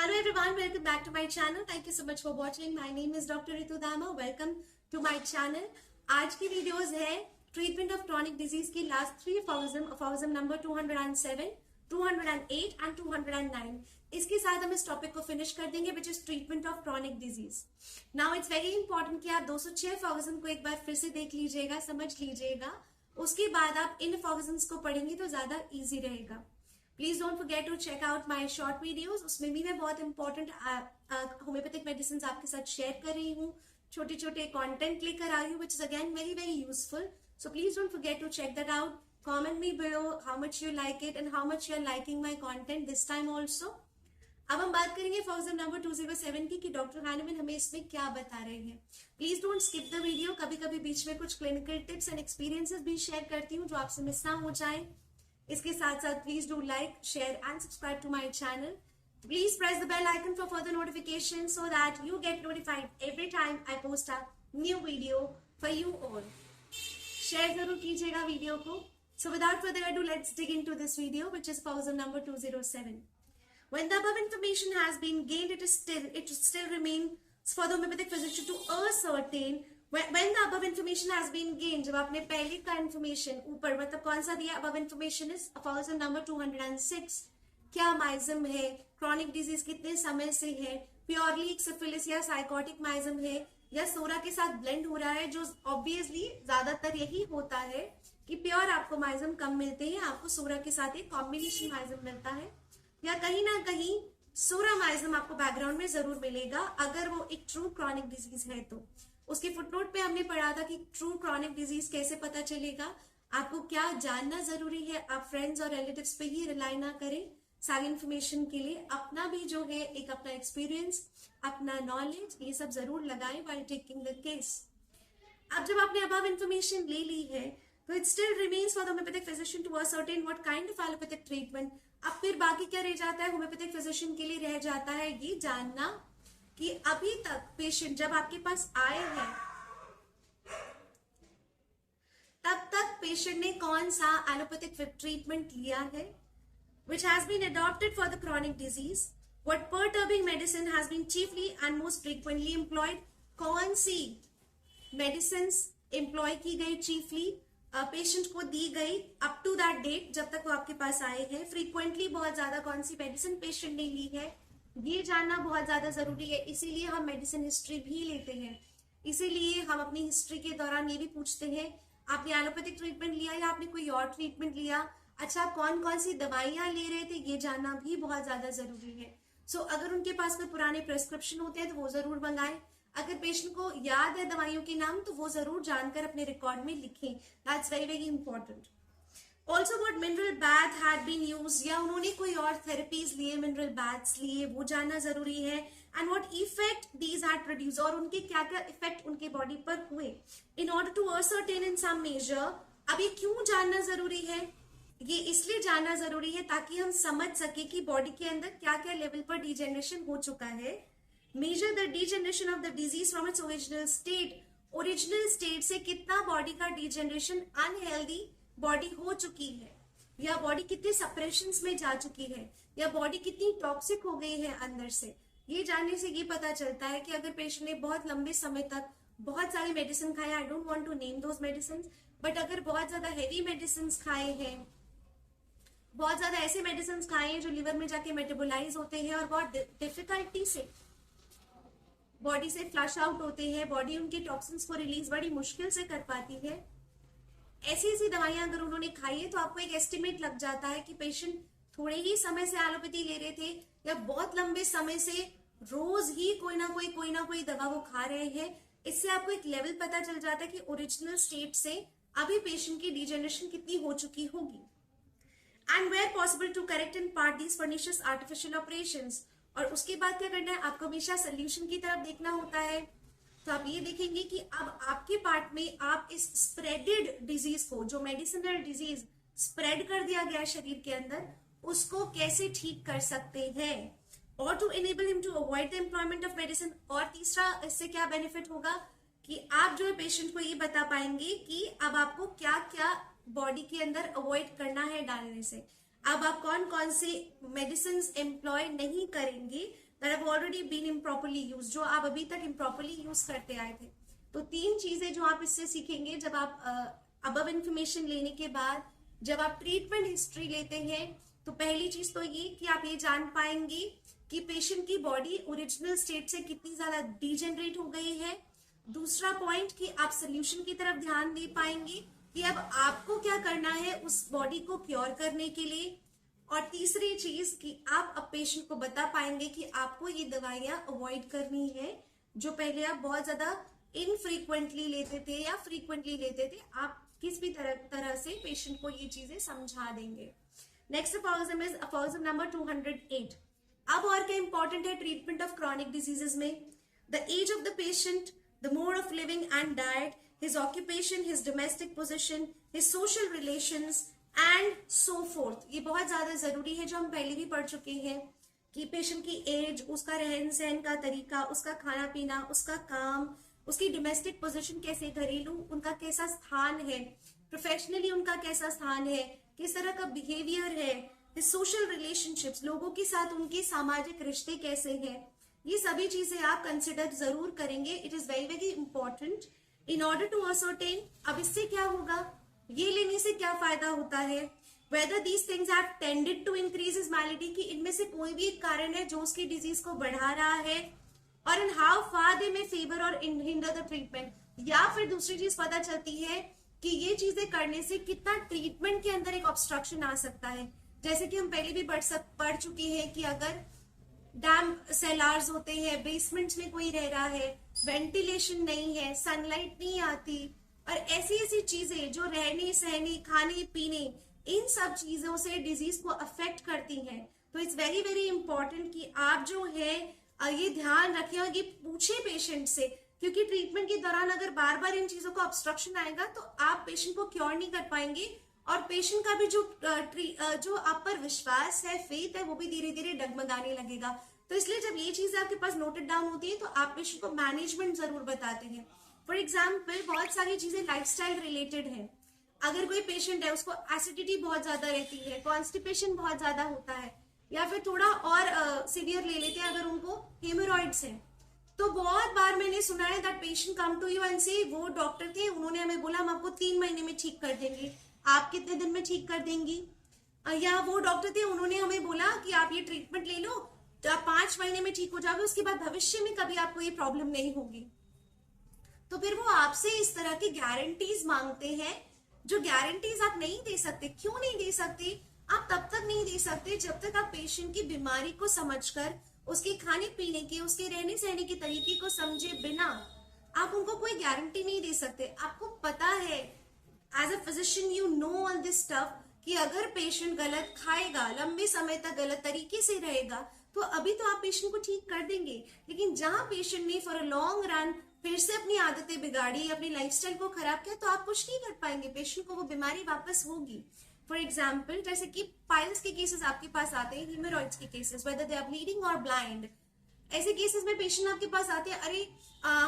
Hello everyone, welcome back to my channel. Thank you so much for watching. My name is Dr. Ritu Dama. Welcome to my channel. आज की videos है treatment of chronic disease की last 3 form number 207, 208 and 209. इसके साथ हम इस topic को finish कर देंगे which is treatment of chronic disease. Now it's very important कि आप 206 फॉर्म को एक बार फिर से देख लीजिएगा, समझ लीजिएगा. उसके बाद आप इन फॉर्म को पढ़ेंगे तो ज्यादा इजी रहेगा. Please don't forget to check out my short videos. उसमें भी मैं बहुत इंपॉर्टेंट होम्योपैथिक मेडिसिन आपके साथ शेयर कर रही हूँ, छोटे छोटे कंटेंट लेकर आ रही हूँ which is again very very useful. So please don't forget to check that out. Comment me below how much you like it and how much you are liking my content this time also. अब हम बात करेंगे form number 207 की कि doctor Hahnemann हमें इसमें क्या बता रहे हैं. Please don't skip the video. कभी कभी बीच में कुछ क्लिनिकल टिप्स एंड एक्सपीरियंसेस भी शेयर करती हूँ जो आपसे मिस ना हो जाए. इसके साथ साथ please do like, share and subscribe to my channel. Please press the bell icon for further notifications so that you get notified every time I post a new video for you all. Share जरूर कीजिएगा video को. So without further ado, let's dig into this video, which is fauxim number 207. When the above information has been gained, it still remains for the homeopathic physician to ascertain. When the above information has been gained, जब आपने पहले का information ऊपर मतलब कौन सा दिया, above information is fauxim number 206. क्या माइजम है, क्रॉनिक डिजीज कितने समय से है, प्योरली सिफिलिस या साइकोटिक माइजम है या सोरा के साथ ब्लेंड हो रहा है, जो ऑब्वियसली ज्यादातर यही होता है कि प्योर आपको माइजम कम मिलते हैं, आपको सोरा के साथ एक कॉम्बिनेशन माइजम मिलता है, या कहीं ना कहीं सोरा माइजम आपको बैकग्राउंड में जरूर मिलेगा अगर वो एक ट्रू क्रॉनिक डिजीज है तो. उसके फुटनोट पे हमने पढ़ा था कि ट्रू क्रॉनिक डिजीज कैसे पता चलेगा, आपको क्या जानना जरूरी है. आप फ्रेंड्स और रिलेटिव्स पे ही रिलाई ना करें सारी इन्फॉर्मेशन के लिए. अपना भी जो है एक अपना एक्सपीरियंस, अपना नॉलेज, ये सब जरूर लगाएं व्हाइल टेकिंग द केस. अब जब आपने अबव इन्फॉर्मेशन ले ली है तो it still remains for the homeopathic physician to ascertain what kind of allopathic treatment. अब फिर बाकी क्या रह जाता है, होम्योपैथिक फिजिशियन के लिए रह जाता है ये जानना कि अभी तक पेशेंट जब आपके पास आए हैं तब तक पेशेंट ने कौन सा एलोपैथिक ट्रीटमेंट लिया है which has been adopted for the chronic disease. What perturbing medicine has been chiefly and most frequently employed. कौन सी medicines employ की गई chiefly patient को दी गई up to that date जब तक वो आपके पास आए हैं. frequently बहुत ज्यादा कौन सी medicine patient ने ली है ये जानना बहुत ज्यादा जरूरी है. इसीलिए हम मेडिसिन हिस्ट्री भी लेते हैं. इसीलिए हम अपनी हिस्ट्री के दौरान ये भी पूछते हैं आपने एलोपैथिक ट्रीटमेंट लिया या आपने कोई और ट्रीटमेंट लिया. अच्छा, कौन कौन सी दवाइयां ले रहे थे ये जानना भी बहुत ज्यादा जरूरी है. सो अगर उनके पास कोई पुराने प्रेस्क्रिप्शन होते हैं तो वो जरूर मंगाएं. अगर पेशेंट को याद है दवाइयों के नाम तो वो जरूर जानकर अपने रिकॉर्ड में लिखें. That's very very important. Also what mineral bath had been use, या उन्होंने कोई और थेरेपीज लिए, मिनरल बाथ्स लिए, वो जानना जरूरी है. And what effect these had produce, और उनके क्या क्या इफेक्ट उनके बॉडी पर हुए. In order to ascertain in some measure. अभी क्यों जानना जरूरी है, ये इसलिए जानना जरूरी है ताकि हम समझ सके कि बॉडी के अंदर क्या क्या लेवल पर डिजेनरेशन हो चुका है. Measure the degeneration of the disease from its original state. Original state से कितना बॉडी का डिजेनरेशन अनहेल्दी बॉडी हो चुकी है, या बॉडी कितने सप्रेशंस में जा चुकी है, या बॉडी कितनी टॉक्सिक हो गई है अंदर से. ये जानने से ये पता चलता है कि अगर पेशेंट ने बहुत लंबे समय तक बहुत सारी मेडिसिन खाए, I don't want to name those medicine, but अगर बहुत ज्यादा हेवी मेडिसिन खाए हैं, बहुत ज्यादा ऐसे मेडिसिन खाए हैं जो लिवर में जाके मेटाबोलाइज होते हैं और बहुत डिफिकल्टी से बॉडी से फ्लश आउट होते हैं, बॉडी उनके टॉक्सिन्स को रिलीज बड़ी मुश्किल से कर पाती है, ऐसी ऐसी दवाइयां अगर उन्होंने खाई है तो आपको एक एस्टिमेट लग जाता है कि पेशेंट थोड़े ही समय से एलोपैथी ले रहे थे या बहुत लंबे समय से रोज ही कोई ना कोई दवा वो खा रहे हैं. इससे आपको एक लेवल पता चल जाता है कि ओरिजिनल स्टेट से अभी पेशेंट की डिजेनरेशन कितनी हो चुकी होगी. And where possible to correct in part these pernicious artificial operations. और उसके बाद क्या करना है, आपको हमेशा सोल्यूशन की तरफ देखना होता है. तो आप ये देखेंगे कि अब आपके पार्ट में आप इस स्प्रेडेड डिजीज को, जो मेडिसिनल डिजीज स्प्रेड कर दिया गया शरीर के अंदर, उसको कैसे ठीक कर सकते हैं. और to enable him to avoid the employment of medicine. और तीसरा इससे क्या बेनिफिट होगा कि आप जो है पेशेंट को ये बता पाएंगे कि अब आपको क्या क्या बॉडी के अंदर अवॉइड करना है डालने से. अब आप कौन कौन से मेडिसिन एम्प्लॉय नहीं करेंगे that have already been improperly used, जो आप अभी तक improperly यूज करते आए थे। तो 3 चीजें जो आप इससे सीखेंगे जब आप अबव इंफॉर्मेशन लेने के बाद जब आप ट्रीटमेंट हिस्ट्री लेते हैं, तो पहली चीज तो ये कि आप ये जान पाएंगे कि पेशेंट की बॉडी ओरिजिनल स्टेट से कितनी ज्यादा डिजेनरेट हो गई है। दूसरा पॉइंट कि आप सोल्यूशन की तरफ ध्यान दे पाएंगे कि अब आपको क्या करना है उस बॉडी को क्योर करने के लिए। और तीसरी चीज कि आप अब पेशेंट को बता पाएंगे कि आपको ये दवाइयां अवॉइड करनी है जो पहले आप बहुत ज्यादा इनफ्रीक्वेंटली लेते थे या फ्रीक्वेंटली लेते थे। आप किस भी तरह से पेशेंट को ये चीजें समझा देंगे। Next aphorism is aphorism number 208। अब और क्या इंपॉर्टेंट है ट्रीटमेंट ऑफ क्रॉनिक डिजीजेस में? The age of the patient, the mode of living and diet, his occupation, his domestic position, his social relations and so forth। ये बहुत ज्यादा जरूरी है जो हम पहले भी पढ़ चुके हैं कि पेशेंट की एज, उसका रहन सहन का तरीका, उसका खाना पीना, उसका काम, उसकी डोमेस्टिक पोजीशन कैसे, घरेलू उनका कैसा स्थान है, प्रोफेशनली उनका कैसा स्थान है, किस तरह का बिहेवियर है, his social relationships, लोगों के साथ उनके सामाजिक रिश्ते कैसे हैं, ये सभी चीजें आप कंसिडर जरूर करेंगे। It is very very important in order to ascertain. अब इससे क्या होगा, ये लेने से क्या फायदा होता है, whether these things have tended to increase his malady, कि इनमें से कोई भी एक कारण है जो उसकी डिजीज को बढ़ा रहा है, और इन हाउ फार दे में फेवर और हिंडर द ट्रीटमेंट। या फिर दूसरी चीज पता चलती है कि ये चीजें करने से कितना ट्रीटमेंट के अंदर एक ऑब्स्ट्रक्शन आ सकता है। जैसे कि हम पहले भी पढ़ चुके हैं कि अगर डैम सेलार्स होते हैं, बेसमेंट्स में कोई रह रहा है, वेंटिलेशन नहीं है, सनलाइट नहीं आती, और ऐसी ऐसी चीजें जो रहने सहने, खाने पीने, इन सब चीजों से डिजीज को अफेक्ट करती हैं। तो इट्स वेरी वेरी इंपॉर्टेंट कि आप जो है ये ध्यान रखें और ये पूछे पेशेंट से, क्योंकि ट्रीटमेंट के दौरान अगर बार बार इन चीजों का ऑब्स्ट्रक्शन आएगा तो आप पेशेंट को क्योर नहीं कर पाएंगे, और पेशेंट का भी जो आप पर विश्वास है, फेथ है, वो भी धीरे धीरे डगमगाने लगेगा। तो इसलिए जब ये चीजें आपके पास नोटेड डाउन होती है तो आप पेशेंट को मैनेजमेंट जरूर बताते हैं। फॉर एग्जाम्पल बहुत सारी चीजें लाइफस्टाइल रिलेटेड है। अगर कोई पेशेंट है उसको एसिडिटी बहुत ज्यादा रहती है, कॉन्स्टिपेशन बहुत ज्यादा होता है, या फिर थोड़ा और सीवियर ले लेते हैं अगर उनको हेमोरॉइड्स है, तो बहुत बार मैंने सुना है that patient come to you and say वो डॉक्टर थे, उन्होंने हमें बोला हम आपको 3 महीने में ठीक कर देंगे, आप कितने दिन में ठीक कर देंगी? या वो डॉक्टर थे, उन्होंने हमें बोला कि आप ये ट्रीटमेंट ले लो तो आप 5 महीने में ठीक हो जाओगे, उसके बाद भविष्य में कभी आपको ये प्रॉब्लम नहीं होगी। तो फिर वो आपसे इस तरह की गारंटीज मांगते हैं जो गारंटीज आप नहीं दे सकते। क्यों नहीं दे सकते? आप तब तक नहीं दे सकते जब तक आप पेशेंट की बीमारी को समझकर, उसके खाने पीने के, उसके रहने सहने के तरीके को समझे बिना आप उनको कोई गारंटी नहीं दे सकते। आपको पता है as a physician you know all this stuff कि अगर पेशेंट गलत खाएगा, लंबे समय तक गलत तरीके से रहेगा, तो अभी तो आप पेशेंट को ठीक कर देंगे, लेकिन जहां पेशेंट ने फॉर अ लॉन्ग रन फिर से अपनी आदतें बिगाड़ी, अपनी लाइफस्टाइल को खराब किया, तो आप कुछ नहीं कर पाएंगे, पेशेंट को वो बीमारी वापस होगी। फॉर एग्जाम्पल जैसे कि पाइल्स के केसेस आपके पास आते हैं, हीमोरॉइड्स के cases, whether they are bleeding और ब्लाइंड, ऐसे केसेस में पेशेंट आपके पास आते हैं, अरे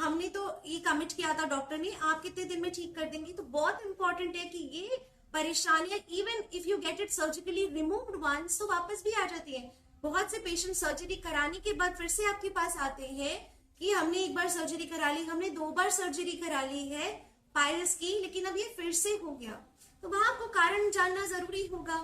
हमने तो ये कमिट किया था डॉक्टर ने, आप कितने दिन में ठीक कर देंगे। तो बहुत इंपॉर्टेंट है कि ये परेशानियां even if you get it surgically removed once तो वापस भी आ जाती है। बहुत से पेशेंट सर्जरी कराने के बाद फिर से आपके पास आते हैं कि हमने एक बार सर्जरी करा ली, हमने 2 बार सर्जरी करा ली है पाइल्स की, लेकिन अब ये फिर से हो गया। तो वहां आपको कारण जानना जरूरी होगा।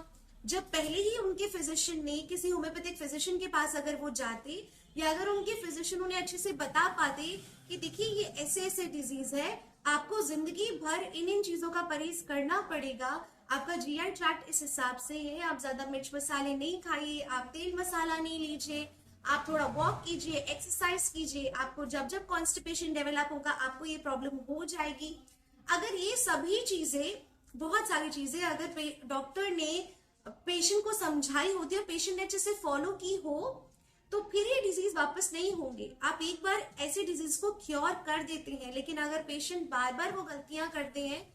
जब पहले ही उनके फिजिशियन ने, किसी होम्योपैथिक फिजिशियन के पास अगर वो जाते, या अगर उनके फिजिशियन उन्हें अच्छे से बता पाते कि देखिए ये ऐसे ऐसे डिजीज है, आपको जिंदगी भर इन चीजों का परहेज करना पड़ेगा, आपका जीआई ट्रैक्ट इस हिसाब से है, आप ज्यादा मिर्च मसाले नहीं खाइए, आप तेल मसाला नहीं लीजिए, आप थोड़ा वॉक कीजिए, एक्सरसाइज कीजिए, आपको जब जब कॉन्स्टिपेशन डेवलप होगा आपको ये प्रॉब्लम हो जाएगी। अगर ये सभी चीजें, बहुत सारी चीजें अगर डॉक्टर ने पेशेंट को समझाई होती है, पेशेंट ने अच्छे से फॉलो की हो, तो फिर ये डिजीज वापस नहीं होंगे। आप एक बार ऐसे डिजीज को क्योर कर देते हैं, लेकिन अगर पेशेंट बार बार वो गलतियां करते हैं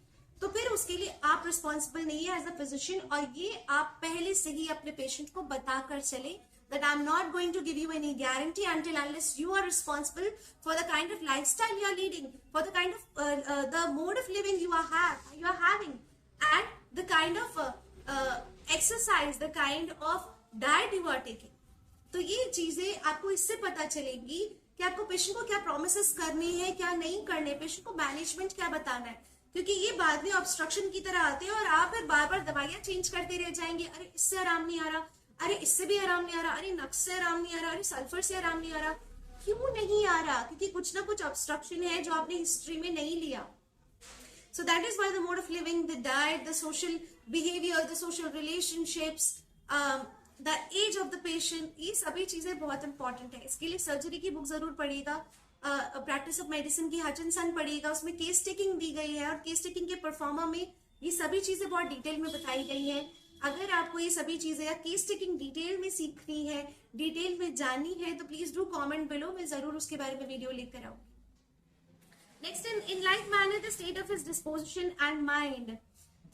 तो फिर उसके लिए आप रिस्पॉन्सिबल नहीं है एज अ फिजिशियन, और ये आप पहले से ही अपने पेशेंट को बताकर चले that I'm not going to give you any guarantee until unless you are responsible for the kind of lifestyle you are leading, for the kind of the mode of living you are having, and the kind of exercise, the kind of diet you are taking. तो ये चीजें आपको इससे पता चलेगी कि आपको patient को क्या प्रोमिस करने हैं, क्या नहीं करने, पेशेंट को मैनेजमेंट क्या बताना है, क्योंकि ये बाद में ऑब्स्ट्रक्शन की तरह आते हैं और आप फिर बार बार दवाइयां चेंज करते रह जाएंगे। अरे इससे आराम नहीं आ रहा, अरे इससे भी आराम नहीं आ रहा, अरे नक्स से आराम नहीं आ रहा, अरे सल्फर से आराम नहीं आ रहा। क्यों नहीं आ रहा? क्योंकि कुछ ना कुछ ऑब्स्ट्रक्शन है जो आपने हिस्ट्री में नहीं लिया। So that is why the mode of living, the diet, the social behavior, the social relationships, the age of the patient, ये सभी चीजें बहुत इंपॉर्टेंट है। इसके लिए सर्जरी की बुक जरूर पढ़िएगा, प्रैक्टिस ऑफ मेडिसिन की हचिनसन पढ़िएगा, उसमें केस टेकिंग दी गई है और केस टेकिंग के परफॉर्मा में ये सभी चीजें बहुत डिटेल में बताई गई हैं। अगर आपको ये सभी चीजें या केस टेकिंग डिटेल में सीखनी है, डिटेल में जाननी है, तो प्लीज डू कॉमेंट बिलो, मैं जरूर उसके बारे में वीडियो लेकर आऊंगी। Next, in like manner the state of his disposition and mind,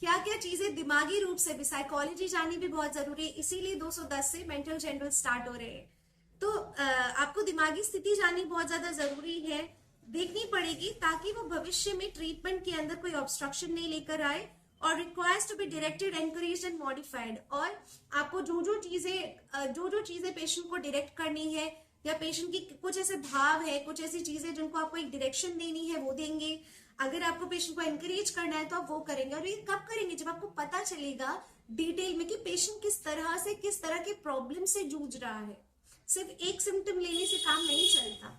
क्या क्या चीजें दिमागी रूप से भी, साइकोलॉजी जाननी भी बहुत जरूरी है, इसीलिए 210 से मेंटल जनरल स्टार्ट हो रहे हैं। तो आपको दिमागी स्थिति जाननी बहुत ज्यादा जरूरी है, देखनी पड़ेगी, ताकि वो भविष्य में ट्रीटमेंट के अंदर कोई ऑब्स्ट्रक्शन नहीं लेकर आए और requires to be directed, encouraged and modified. और आपको जो जो चीजें पेशेंट को डायरेक्ट करनी है, या पेशेंट की कुछ ऐसे भाव है, कुछ ऐसी चीजें जिनको आपको एक डायरेक्शन देनी है, वो देंगे। अगर आपको पेशेंट को एनकरेज करना है तो आप वो करेंगे। और ये कब करेंगे? जब आपको पता चलेगा डिटेल में कि पेशेंट किस तरह के प्रॉब्लम से जूझ रहा है। सिर्फ एक सिम्टम लेने से काम नहीं चलता।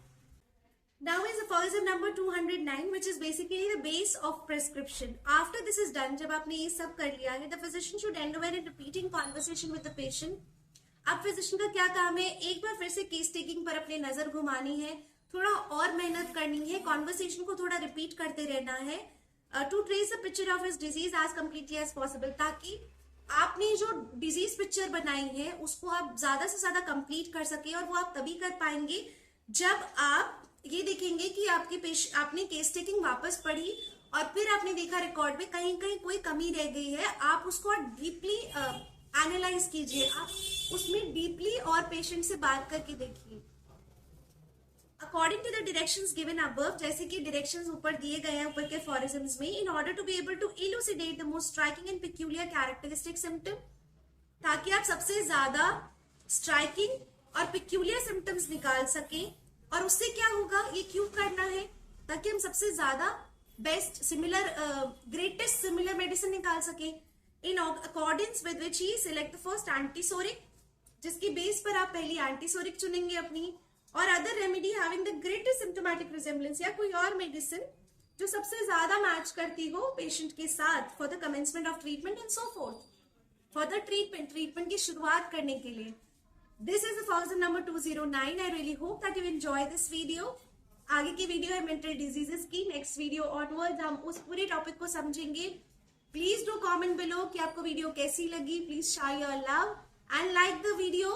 Now is the aphorism number 209, which is basically the base of prescription. After this is done, जब आपने ये सब कर लिया है, the physician should endeavor in repeating conversation with the patient. अब फिजिशियन का क्या काम है? एक बार फिर से केस टेकिंग पर अपनी नजर घुमानी है, थोड़ा और मेहनत करनी है, कॉन्वर्सेशन को थोड़ा रिपीट करते रहना है, to trace the picture of his disease as completely as possible, ताकि आपने जो डिजीज पिक्चर बनाई है उसको आप ज्यादा से ज्यादा कंप्लीट कर सके। और वो आप तभी कर पाएंगे जब आप ये देखेंगे कि आपने केस टेकिंग वापस पढ़ी और फिर आपने देखा रिकॉर्ड में कहीं कहीं कोई कमी रह गई है, आप उसको डीपली एनालाइज कीजिए, आप उसमें डीपली और पेशेंट से बात करके देखिए। According to the directions given above, जैसे कि डायरेक्शंस ऊपर दिए गए हैं ऊपर के फॉरिज्म्स में, in order to be able to elucidate the most striking and peculiar characteristic symptom, ताकि आप सबसे ज्यादा स्ट्राइकिंग और पिक्यूलियर सिम्टम्स निकाल सकें। और उससे क्या होगा, ये क्यों करना है? ताकि हम सबसे ज्यादा बेस्ट ग्रेटेस्ट सिमिलर मेडिसिन निकाल सके। In accordance with which he select the first antipsoric, जिसकी बेस पर आप पहली एंटीसोरिक चुनेंगे अपनी, और other remedy having the greatest symptomatic resemblance, या कोई और मेडिसिन जो सबसे ज्यादा मैच करती हो पेशेंट के साथ, for the commencement of treatment and so fourth, for the treatment की शुरुआत करने के लिए। This is the aphorism number 209. I really hope that you enjoy this video. आगे की वीडियो है मेंटल डिजीजेस की। नेक्स्ट वीडियो ऑनवर्ड हम उस पूरे टॉपिक को समझेंगे। प्लीज डू कमेंट बिलो कि आपको वीडियो कैसी लगी। प्लीज शायर your love and like the video